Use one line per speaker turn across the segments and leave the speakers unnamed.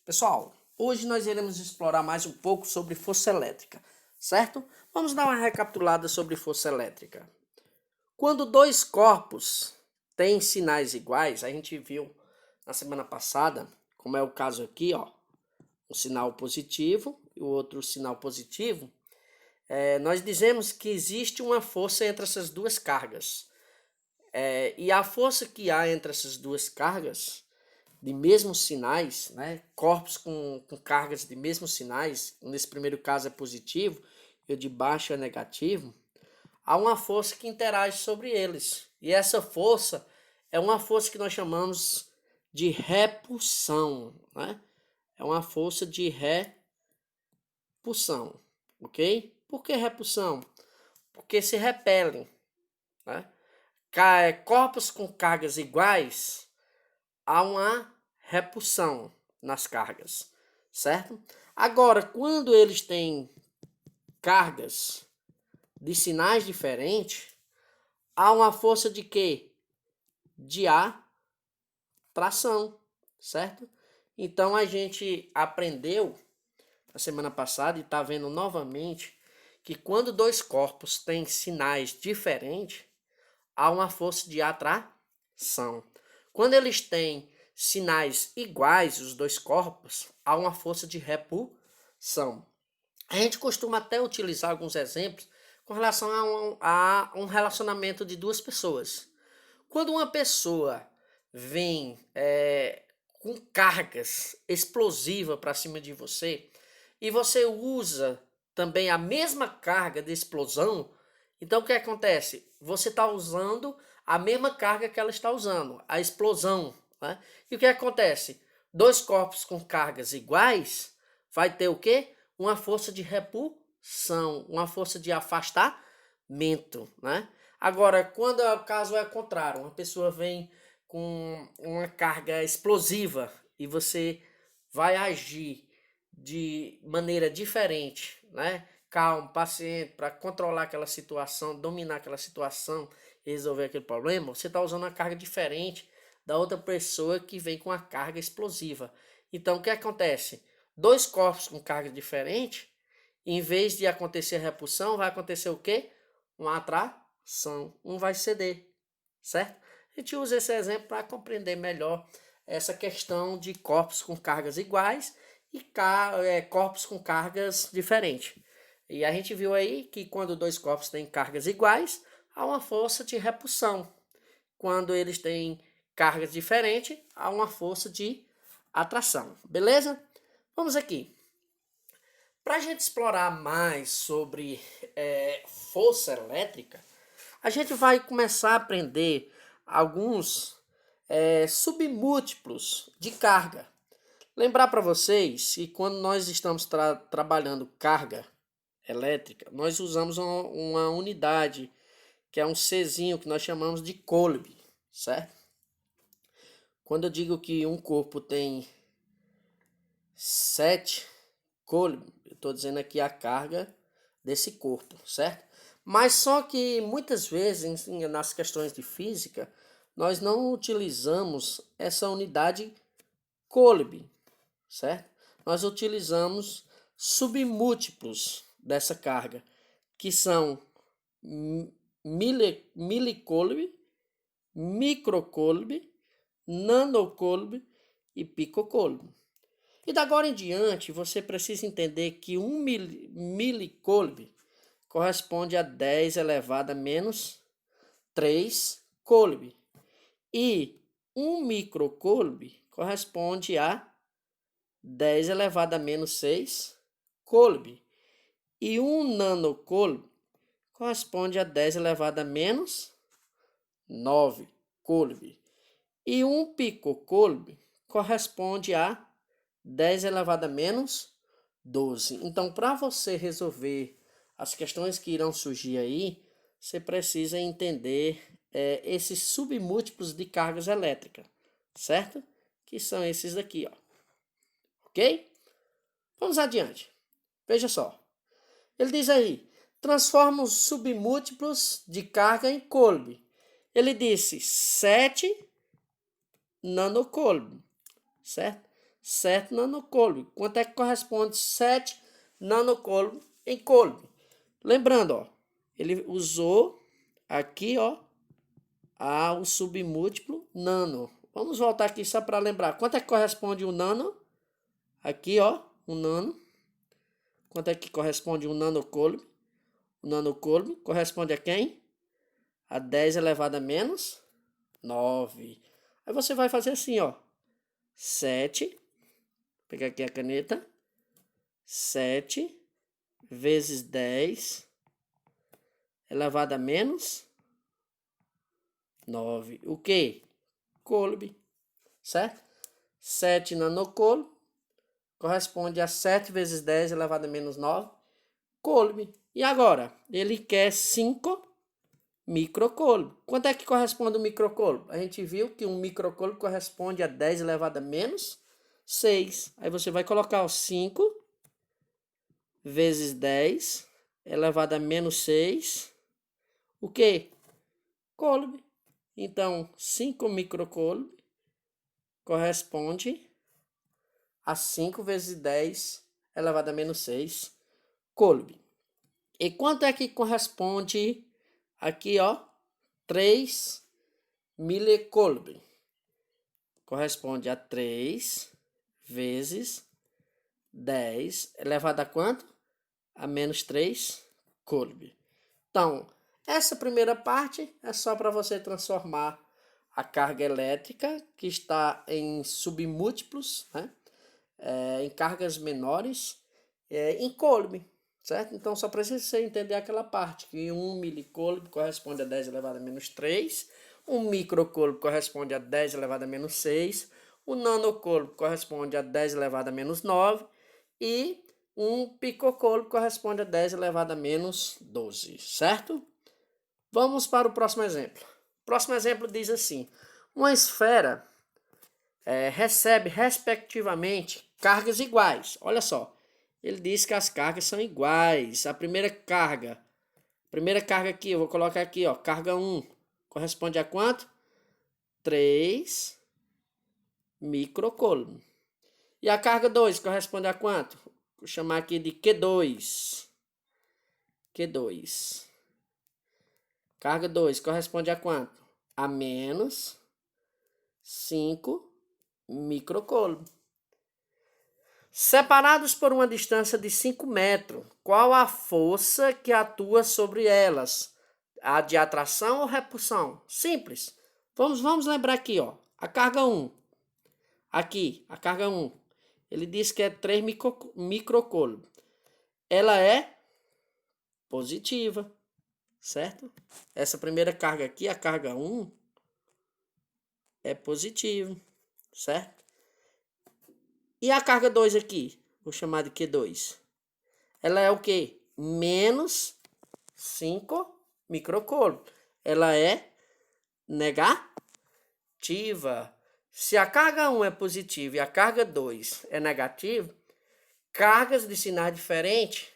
Pessoal, hoje nós iremos explorar mais um pouco sobre força elétrica, certo? Vamos dar uma recapitulada sobre força elétrica. Quando dois corpos têm sinais iguais, a gente viu na semana passada, como é o caso aqui, ó, um sinal positivo e o outro sinal positivo, nós dizemos que existe uma força entre essas duas cargas. E a força que há entre essas duas cargas de mesmos sinais, né? Corpos com cargas de mesmos sinais, nesse primeiro caso é positivo e o de baixo é negativo, há uma força que interage sobre eles. E essa força é uma força que nós chamamos de repulsão, né? É uma força de repulsão, ok? Por que repulsão? Porque se repelem, né? Corpos com cargas iguais, há uma repulsão nas cargas, certo? Agora, quando eles têm cargas de sinais diferentes, há uma força de quê? De atração, certo? Então a gente aprendeu na semana passada e está vendo novamente que quando dois corpos têm sinais diferentes, há uma força de atração. Quando eles têm sinais iguais, os dois corpos, há uma força de repulsão. A gente costuma até utilizar alguns exemplos com relação a um relacionamento de duas pessoas. Quando uma pessoa vem com cargas explosivas para cima de você e você usa também a mesma carga de explosão, então o que acontece? Você está usando a mesma carga que ela está usando, a explosão, né? E o que acontece? Dois corpos com cargas iguais vai ter o quê? Uma força de repulsão, uma força de afastamento, né? Agora, quando o caso é o contrário, uma pessoa vem com uma carga explosiva e você vai agir de maneira diferente, né? Calmo, paciente, para controlar aquela situação, dominar aquela situação e resolver aquele problema, você está usando uma carga diferente da outra pessoa que vem com a carga explosiva. Então, o que acontece? Dois corpos com carga diferente, em vez de acontecer a repulsão, vai acontecer o quê? Uma atração. Um vai ceder, certo? A gente usa esse exemplo para compreender melhor essa questão de corpos com cargas iguais e corpos com cargas diferentes. E a gente viu aí que quando dois corpos têm cargas iguais, há uma força de repulsão. Quando eles têm cargas diferentes, há uma força de atração. Beleza? Vamos aqui. Para a gente explorar mais sobre força elétrica, a gente vai começar a aprender alguns submúltiplos de carga. Lembrar para vocês que quando nós estamos trabalhando carga elétrica, nós usamos uma unidade que é um Czinho que nós chamamos de Coulomb, certo? Quando eu digo que um corpo tem 7 Coulomb, eu estou dizendo aqui a carga desse corpo, certo? Mas só que muitas vezes nas questões de física nós não utilizamos essa unidade Coulomb, certo? Nós utilizamos submúltiplos dessa carga, que são milicoulomb, microcoulomb, nanocoulomb e picocoulomb. E da agora em diante, você precisa entender que um milicoulomb corresponde a 10 elevado a menos 3 coulomb. E um microcoulomb corresponde a 10 elevado a menos 6 coulomb. E um nanocoulomb corresponde a 10 elevado a menos 9 coulomb. E um picocoulomb corresponde a 10 elevado a menos 12. Então, para você resolver as questões que irão surgir aí, você precisa entender esses submúltiplos de cargas elétricas, certo? Que são esses daqui, ó. Ok? Vamos adiante. Veja só. Ele diz aí, transforma os submúltiplos de carga em Coulomb. Ele disse 7 nanocoulomb, certo? 7 nanocoulombs. Quanto é que corresponde 7 nanocoulombs em coulomb? Lembrando, ó, ele usou aqui, ó, o submúltiplo nano. Vamos voltar aqui só para lembrar. Quanto é que corresponde um nano? Aqui, ó, um nano. Quanto é que corresponde um nanocoulomb? O nanocoulomb corresponde a quem? A 10 elevado a menos 9. Aí você vai fazer assim, ó. 7, vou pegar aqui a caneta. 7 vezes 10 elevado a menos 9. O que? Coulomb, certo? 7 nanocoulomb corresponde a 7 vezes 10 elevado a menos 9 coulomb. E agora? Ele quer 5 microcoulomb. Quanto é que corresponde um microcoulomb? A gente viu que um microcoulomb corresponde a 10 elevado a menos 6. Aí você vai colocar o 5 vezes 10 elevado a menos 6. O que? Coulomb. Então, 5 microcoulomb corresponde a 5 vezes 10 elevado a menos 6 coulomb. E quanto é que corresponde aqui, ó? 3 milicoulomb. Corresponde a 3 vezes 10 elevado a quanto? A menos 3 coulomb. Então, essa primeira parte é só para você transformar a carga elétrica que está em submúltiplos, né? Em cargas menores, em coulomb, certo? Então, só precisa você entender aquela parte, que 1 milicoulomb corresponde a 10 elevado a menos 3, 1 microcoulomb corresponde a 10 elevado a menos 6, o nanocoulomb corresponde a 10 elevado a menos 9 e 1 picocoulomb corresponde a 10 elevado a menos 12, certo? Vamos para o próximo exemplo. O próximo exemplo diz assim: uma esfera recebe, respectivamente, cargas iguais. Olha só, ele diz que as cargas são iguais. A primeira carga aqui, eu vou colocar aqui, ó, carga 1, corresponde a quanto? 3 microcoulomb. E a carga 2 corresponde a quanto? Vou chamar aqui de Q2. Q2. Carga 2 corresponde a quanto? A menos 5 microcoulomb. Separados por uma distância de 5 metros, qual a força que atua sobre elas? A de atração ou repulsão? Simples. Vamos lembrar aqui, ó. A carga 1. Aqui, a carga 1. Ele diz que é 3 microcoulomb. Ela é positiva, certo? Essa primeira carga aqui, a carga 1, é positiva, certo? E a carga 2 aqui, vou chamar de Q2. Ela é o quê? Menos 5 microcoulomb. Ela é negativa. Se a carga 1 é positiva e a carga 2 é negativa, cargas de sinais diferentes,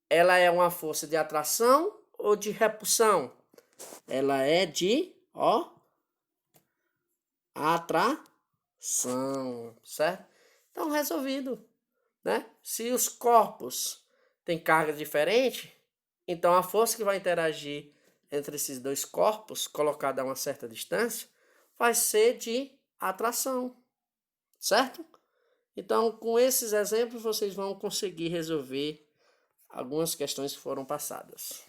ela é uma força de atração ou de repulsão? Ela é de, ó, atração, certo? Então, resolvido, né? Se os corpos têm cargas diferentes, então a força que vai interagir entre esses dois corpos, colocada a uma certa distância, vai ser de atração, certo? Então, com esses exemplos, vocês vão conseguir resolver algumas questões que foram passadas.